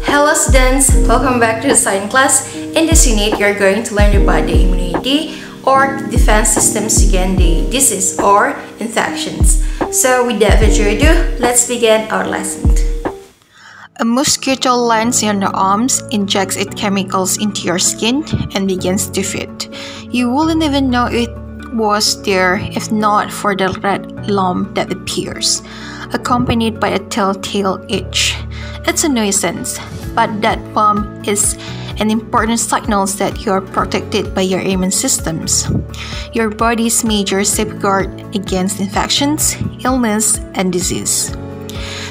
Hello students, welcome back to the science class. In this unit, you're going to learn about the immunity or defense systems against the disease or infections. So without further ado, let's begin our lesson. A mosquito lands on the arms, injects its chemicals into your skin, and begins to feed. You wouldn't even know it was there if not for the red lump that appears, accompanied by a telltale itch. It's a nuisance, but that bump is an important signal that you are protected by your immune systems, your body's major safeguard against infections, illness, and disease.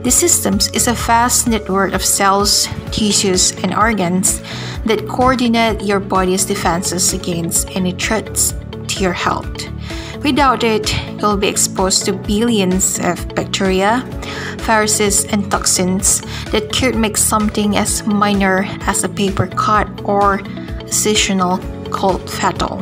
The systems is a vast network of cells, tissues, and organs that coordinate your body's defenses against any threats to your health. Without it, you'll be exposed to billions of bacteria, viruses, and toxins that could make something as minor as a paper cut or a seasonal cold fatal.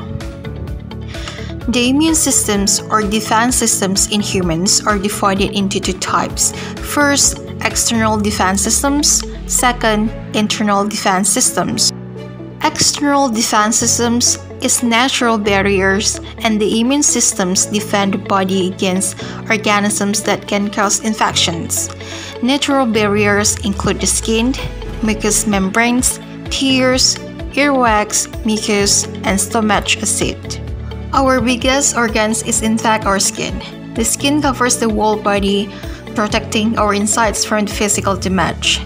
The immune systems or defense systems in humans are divided into two types. First, external defense systems. Second, internal defense systems. External defense systems is natural barriers, and the immune systems defend the body against organisms that can cause infections. Natural barriers include the skin, mucous membranes, tears, earwax, mucus, and stomach acid. Our biggest organs is in fact our skin. The skin covers the whole body, protecting our insides from physical damage.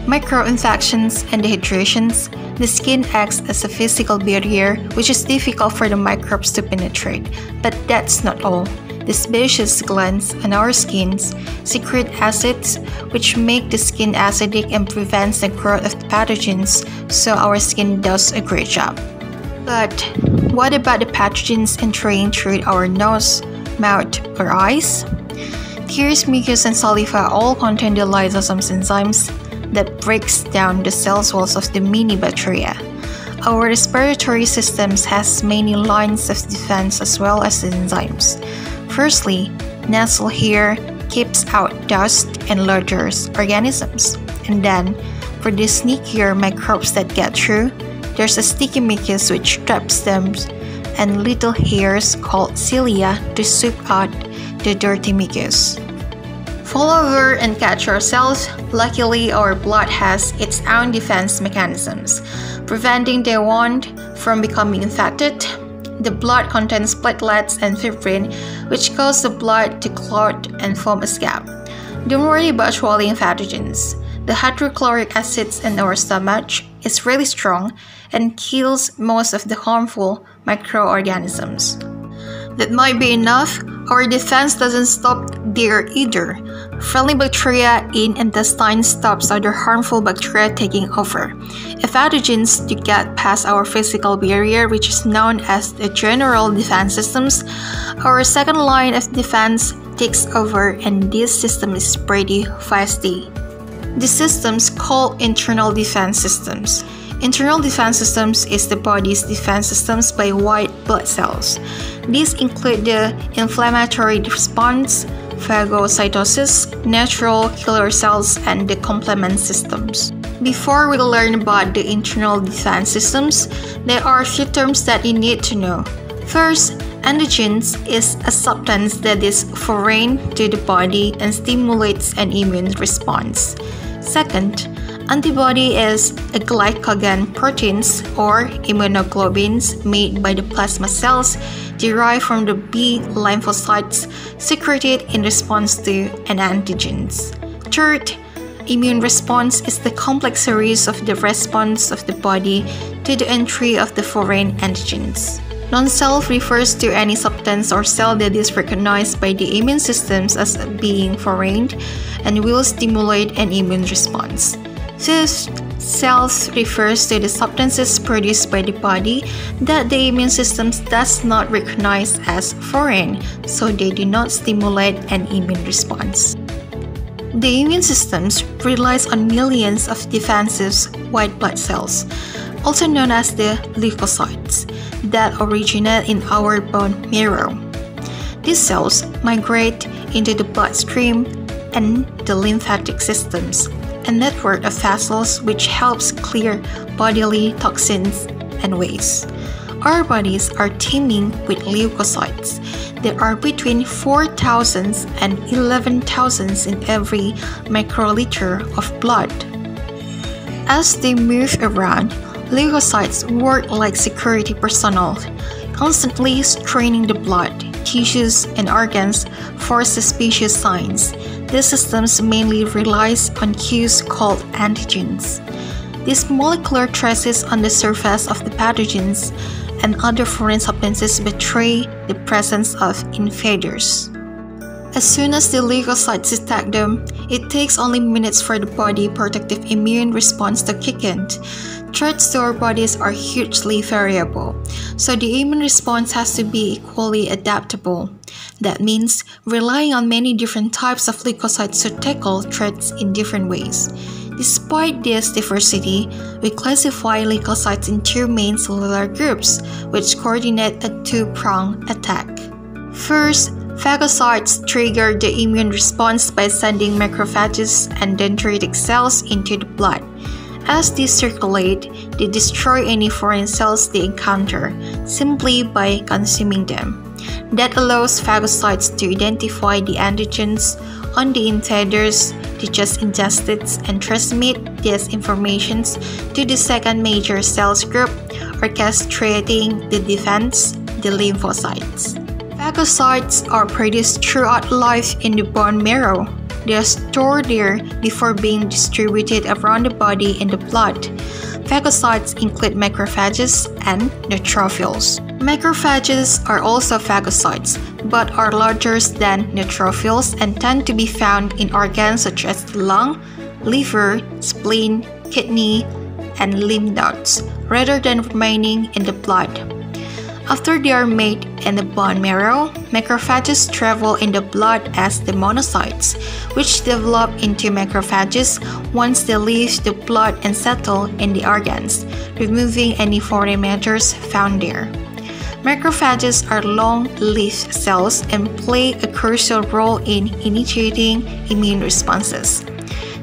Micro-infections and dehydrations, the skin acts as a physical barrier which is difficult for the microbes to penetrate. But that's not all. The sebaceous glands on our skins secrete acids which make the skin acidic and prevents the growth of pathogens, so our skin does a great job. But what about the pathogens entering through our nose, mouth, or eyes? Tears, mucus, and saliva all contain the lysosomes enzymes that breaks down the cell walls of the mini bacteria. Our respiratory systems has many lines of defense as well as enzymes. Firstly, nasal hair keeps out dust and larger organisms. And then, for the sneakier microbes that get through, there's a sticky mucus which traps them and little hairs called cilia to sweep out the dirty mucus. Fall over and catch ourselves. Luckily, our blood has its own defense mechanisms, preventing the wound from becoming infected. The blood contains platelets and fibrin, which cause the blood to clot and form a scab. Don't worry about swallowing pathogens. The hydrochloric acids in our stomach is really strong and kills most of the harmful microorganisms. That might be enough. Our defense doesn't stop there either. Friendly bacteria in intestine stops other harmful bacteria taking over. If pathogens do get past our physical barrier, which is known as the general defense systems, our second line of defense takes over, and this system is pretty feisty. The systems called internal defense systems. Internal defense systems is the body's defense systems by white blood cells. These include the inflammatory response, phagocytosis, natural killer cells, and the complement systems. Before we learn about the internal defense systems, there are a few terms that you need to know. First, antigens is a substance that is foreign to the body and stimulates an immune response. Second, antibody is a glycogen proteins or immunoglobulins made by the plasma cells derived from the B lymphocytes secreted in response to an antigens. Third, immune response is the complex series of the response of the body to the entry of the foreign antigens. Non-self refers to any substance or cell that is recognized by the immune systems as being foreign and will stimulate an immune response. Fifth, self refers to the substances produced by the body that the immune system does not recognize as foreign, so they do not stimulate an immune response. The immune system relies on millions of defensive white blood cells, also known as the leukocytes, that originate in our bone marrow. These cells migrate into the bloodstream and the lymphatic systems, a network of vessels which helps clear bodily toxins and waste. Our bodies are teeming with leukocytes. There are between 4,000 and 11,000 in every microliter of blood. As they move around, leukocytes work like security personnel, constantly screening the blood, tissues, and organs for suspicious signs. These systems mainly relies on cues called antigens. These molecular traces on the surface of the pathogens and other foreign substances betray the presence of invaders. As soon as the leukocytes detect them, it takes only minutes for the body's protective immune response to kick in. Threats to our bodies are hugely variable, so the immune response has to be equally adaptable. That means relying on many different types of leukocytes to tackle threats in different ways. Despite this diversity, we classify leukocytes in two main cellular groups, which coordinate a two-pronged attack. First, phagocytes trigger the immune response by sending macrophages and dendritic cells into the blood. As these circulate, they destroy any foreign cells they encounter simply by consuming them. That allows phagocytes to identify the antigens on the invaders they just ingested and transmit these informations to the second major cells group, orchestrating the defense, the lymphocytes. Phagocytes are produced throughout life in the bone marrow. They are stored there before being distributed around the body in the blood. Phagocytes include macrophages and neutrophils. Macrophages are also phagocytes, but are larger than neutrophils and tend to be found in organs such as the lung, liver, spleen, kidney, and lymph nodes, rather than remaining in the blood. After they are made in the bone marrow, macrophages travel in the blood as the monocytes, which develop into macrophages once they leave the blood and settle in the organs, removing any foreign matters found there. Macrophages are long-lived cells and play a crucial role in initiating immune responses.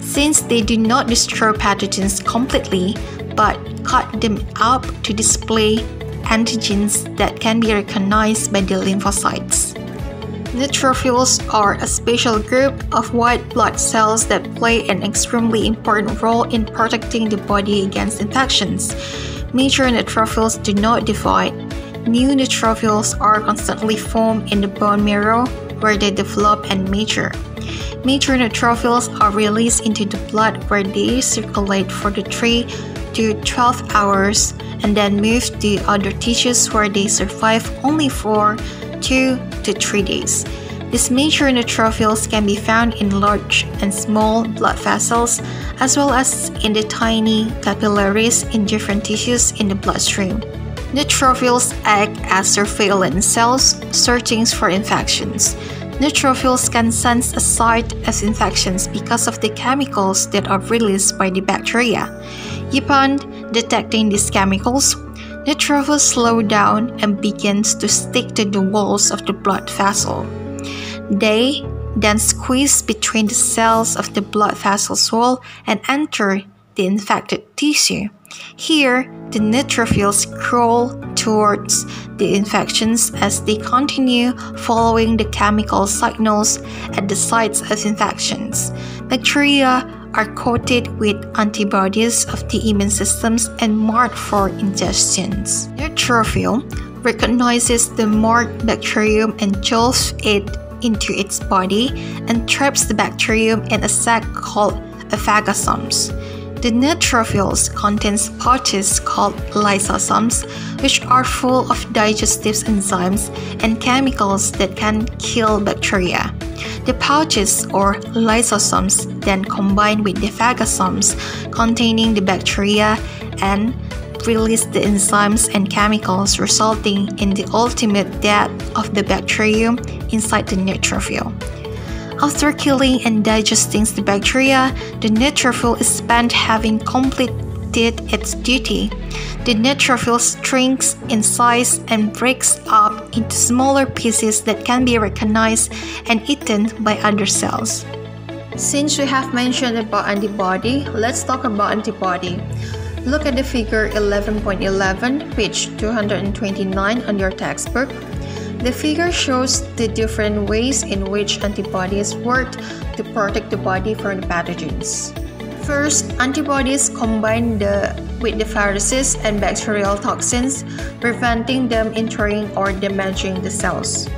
Since they do not destroy pathogens completely, but cut them up to display antigens that can be recognized by the lymphocytes. Neutrophils are a special group of white blood cells that play an extremely important role in protecting the body against infections. Mature neutrophils do not divide. New neutrophils are constantly formed in the bone marrow where they develop and mature. Mature neutrophils are released into the blood where they circulate for the 3 to 12 hours and then move to other tissues where they survive only for 2 to 3 days. These mature neutrophils can be found in large and small blood vessels as well as in the tiny capillaries in different tissues in the bloodstream. Neutrophils act as surveillance cells searching for infections. Neutrophils can sense a site of infections because of the chemicals that are released by the bacteria. Upon detecting these chemicals, neutrophils slow down and begins to stick to the walls of the blood vessel. They then squeeze between the cells of the blood vessel's wall and enter the infected tissue. Here, the neutrophils crawl towards the infections as they continue following the chemical signals at the sites of infections. Bacteria are coated with antibodies of the immune systems and marked for ingestions. Neutrophil recognizes the marked bacterium and jolts it into its body and traps the bacterium in a sac called a phagosomes. The neutrophils contains pouches called lysosomes, which are full of digestive enzymes and chemicals that can kill bacteria. The pouches or lysosomes then combine with the phagosomes containing the bacteria and release the enzymes and chemicals, resulting in the ultimate death of the bacterium inside the neutrophil. After killing and digesting the bacteria, the neutrophil is spent having completed its duty. The neutrophil shrinks in size and breaks up into smaller pieces that can be recognized and eaten by other cells. Since we have mentioned about antibody, let's talk about antibody. Look at the figure 11.11, page 229 on your textbook. The figure shows the different ways in which antibodies work to protect the body from the pathogens. First, antibodies combine with the viruses and bacterial toxins, preventing them entering or damaging the cells.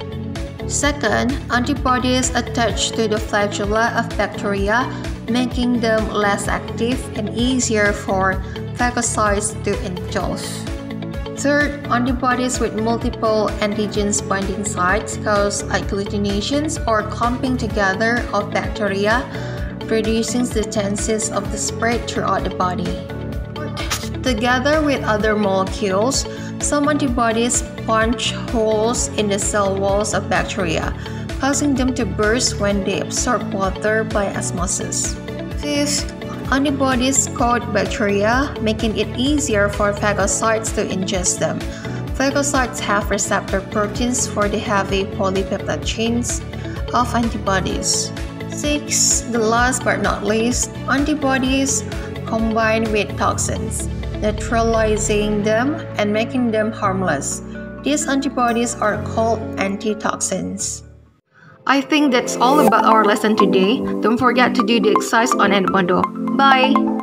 Second, antibodies attach to the flagella of bacteria, making them less active and easier for phagocytes to engulf. Third, antibodies with multiple antigens binding sites cause agglutinations or clumping together of bacteria, reducing the chances of the spread throughout the body. Together with other molecules, some antibodies punch holes in the cell walls of bacteria, causing them to burst when they absorb water by osmosis. Fifth, antibodies coat bacteria, making it easier for phagocytes to ingest them. Phagocytes have receptor proteins for the heavy polypeptide chains of antibodies. Sixth, the last but not least, antibodies combine with toxins, neutralizing them and making them harmless. These antibodies are called antitoxins. I think that's all about our lesson today. Don't forget to do the exercise on Antibody. Bye!